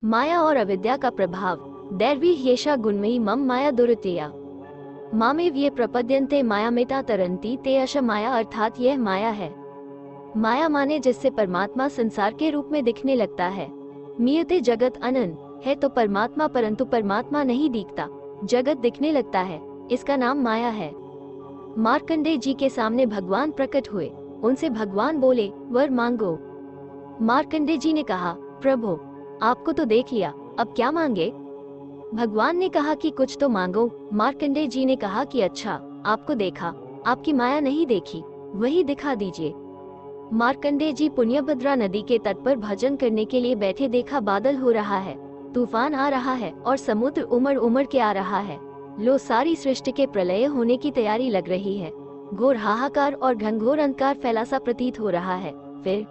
माया और अविद्या का प्रभाव। दैर्वी ह्येषा गुणमयी मम माया दुरत्यया मामेव ये प्रपद्यन्ते मायामेता तरन्ति ते अश माया, अर्थात यह माया है। माया माने जिससे परमात्मा संसार के रूप में दिखने लगता है। मीयते जगत अनन है तो परमात्मा, परंतु परमात्मा नहीं दिखता, जगत दिखने लगता है, इसका नाम माया है। मार्कंडेय जी के सामने भगवान प्रकट हुए, उनसे भगवान बोले वर मांगो। मार्कंडेय जी ने कहा प्रभु आपको तो देख लिया, अब क्या मांगे। भगवान ने कहा कि कुछ तो मांगो। मार्कंडेय जी ने कहा कि अच्छा आपको देखा, आपकी माया नहीं देखी, वही दिखा दीजिए। मार्कंडेय जी पुण्यभद्रा नदी के तट पर भजन करने के लिए बैठे, देखा बादल हो रहा है, तूफान आ रहा है और समुद्र उमड़ उमड़ के आ रहा है। लो सारी सृष्टि के प्रलय होने की तैयारी लग रही है। घोर हाहाकार और घनघोर अंधकार फैला सा प्रतीत हो रहा है। फिर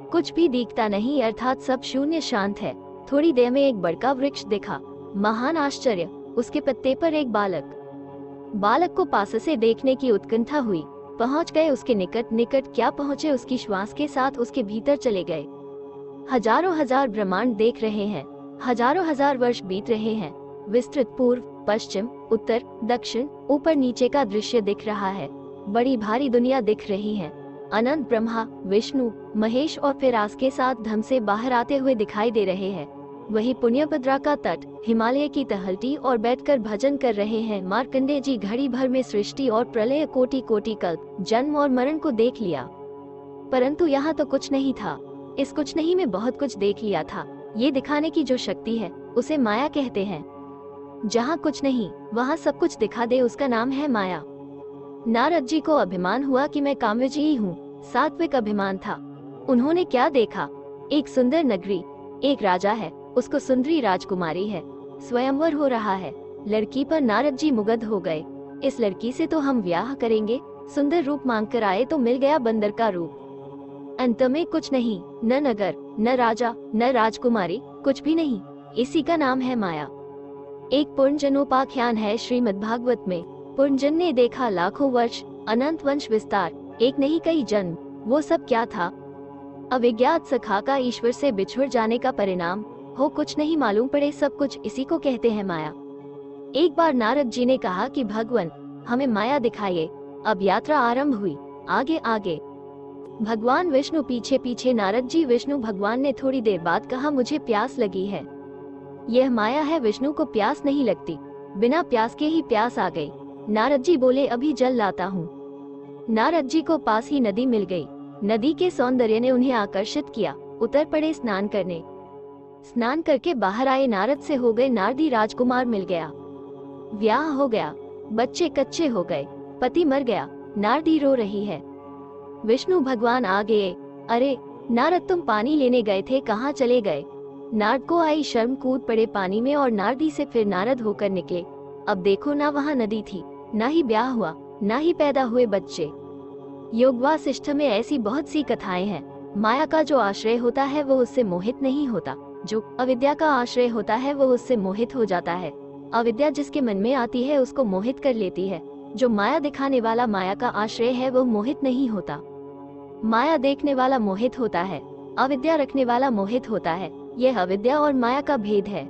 कुछ भी दिखता नहीं, अर्थात सब शून्य शांत है। थोड़ी देर में एक बड़का वृक्ष दिखा, महान आश्चर्य, उसके पत्ते पर एक बालक को पास से देखने की उत्कंठा हुई। पहुंच गए उसके निकट, निकट क्या पहुंचे, उसकी श्वास के साथ उसके भीतर चले गए। हजारों हजार ब्रह्मांड देख रहे हैं, हजारों हजार वर्ष बीत रहे हैं। विस्तृत पूर्व पश्चिम उत्तर दक्षिण ऊपर नीचे का दृश्य दिख रहा है। बड़ी भारी दुनिया दिख रही है। अनंत ब्रह्मा विष्णु महेश और फिरास के साथ धम से बाहर आते हुए दिखाई दे रहे हैं। वही पुण्यभद्रा का तट, हिमालय की तहलटी और बैठकर भजन कर रहे हैं। मार्कंडेय जी घड़ी भर में सृष्टि और प्रलय, कोटि कोटि कल्प, जन्म और मरण को देख लिया, परंतु यहाँ तो कुछ नहीं था। इस कुछ नहीं में बहुत कुछ देख लिया था। ये दिखाने की जो शक्ति है उसे माया कहते हैं। जहाँ कुछ नहीं वहाँ सब कुछ दिखा दे, उसका नाम है माया। नारद जी को अभिमान हुआ कि मैं काम्यजी हूँ, सात्विक अभिमान था। उन्होंने क्या देखा, एक सुंदर नगरी, एक राजा है, उसको सुंदरी राजकुमारी है, स्वयंवर हो रहा है। लड़की पर नारद जी मुग्ध हो गए। इस लड़की से तो हम ब्याह करेंगे। सुंदर रूप मांग कर आए तो मिल गया बंदर का रूप। अंत में कुछ नहीं, न नगर न राजा न राजकुमारी, कुछ भी नहीं। इसी का नाम है माया। एक पुनर्जन्मोपाख्यान है श्रीमद् भागवत में। पुनर्जन ने देखा लाखों वर्ष, अनंत वंश विस्तार, एक नहीं कई जन्म। वो सब क्या था, अविज्ञात सखा का ईश्वर से बिछुड़ जाने का परिणाम। हो कुछ नहीं मालूम पड़े सब कुछ, इसी को कहते हैं माया। एक बार नारद जी ने कहा कि भगवान हमें माया दिखाइए। अब यात्रा आरंभ हुई, आगे आगे भगवान विष्णु पीछे पीछे, नारद जी विष्णु। भगवान ने थोड़ी देर बाद कहा मुझे प्यास लगी है। यह माया है, विष्णु को प्यास नहीं लगती, बिना प्यास के ही प्यास आ गई। नारद जी बोले अभी जल लाता हूँ। नारद जी को पास ही नदी मिल गई। नदी के सौंदर्य ने उन्हें आकर्षित किया। उतर पड़े स्नान करने। स्नान करके बाहर आए, नारद से हो गए नारदी राजकुमार मिल गया। ब्याह हो गया, बच्चे कच्चे हो गए, पति मर गया, नारदी रो रही है। विष्णु भगवान आ गए। अरे नारद तुम पानी लेने गए थे, कहाँ चले गए। नारद को आई शर्म, कूद पड़े पानी में और नारदी से फिर नारद होकर निकले। अब देखो ना वहाँ नदी थी, ना ही ब्याह हुआ, ना ही पैदा हुए बच्चे। योग वासिष्ठ में ऐसी बहुत सी कथाएं हैं। माया का जो आश्रय होता है वो उससे मोहित नहीं होता, जो अविद्या का आश्रय होता है वो उससे मोहित हो जाता है। अविद्या जिसके मन में आती है उसको मोहित कर लेती है। जो माया दिखाने वाला माया का आश्रय है वो मोहित नहीं होता। माया देखने वाला मोहित होता है, अविद्या रखने वाला मोहित होता है। यह अविद्या और माया का भेद है।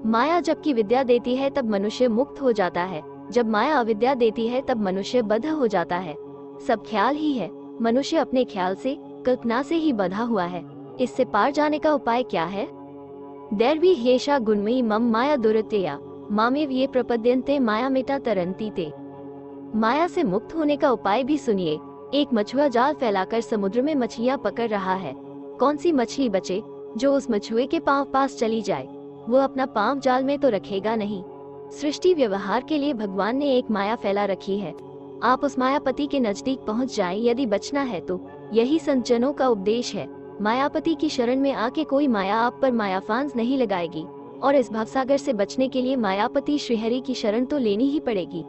माया जबकि विद्या देती है तब मनुष्य मुक्त हो जाता है, जब माया अविद्या देती है तब मनुष्य बद्ध हो जाता है। सब ख्याल ही है, मनुष्य अपने ख्याल से, कल्पना से ही बंधा हुआ है। इससे पार जाने का उपाय क्या है। दैर्वी ह्येषा गुणमयी मम माया दुरत्यया मामेव ये प्रपद्यन्ते मायामेता तरन्ति ते। माया से मुक्त होने का उपाय भी सुनिए। एक मछुआ जाल फैलाकर समुद्र में मछलियां पकड़ रहा है। कौन सी मछली बचे जो उस मछुए के पांव पास चली जाए। वो अपना पांव जाल में तो रखेगा नहीं। सृष्टि व्यवहार के लिए भगवान ने एक माया फैला रखी है। आप उस मायापति के नजदीक पहुंच जाएं यदि बचना है तो। यही संत जनों का उपदेश है। मायापति की शरण में आके कोई माया आप पर मायाफांस नहीं लगाएगी, और इस भवसागर से बचने के लिए मायापति श्रीहरि की शरण तो लेनी ही पड़ेगी।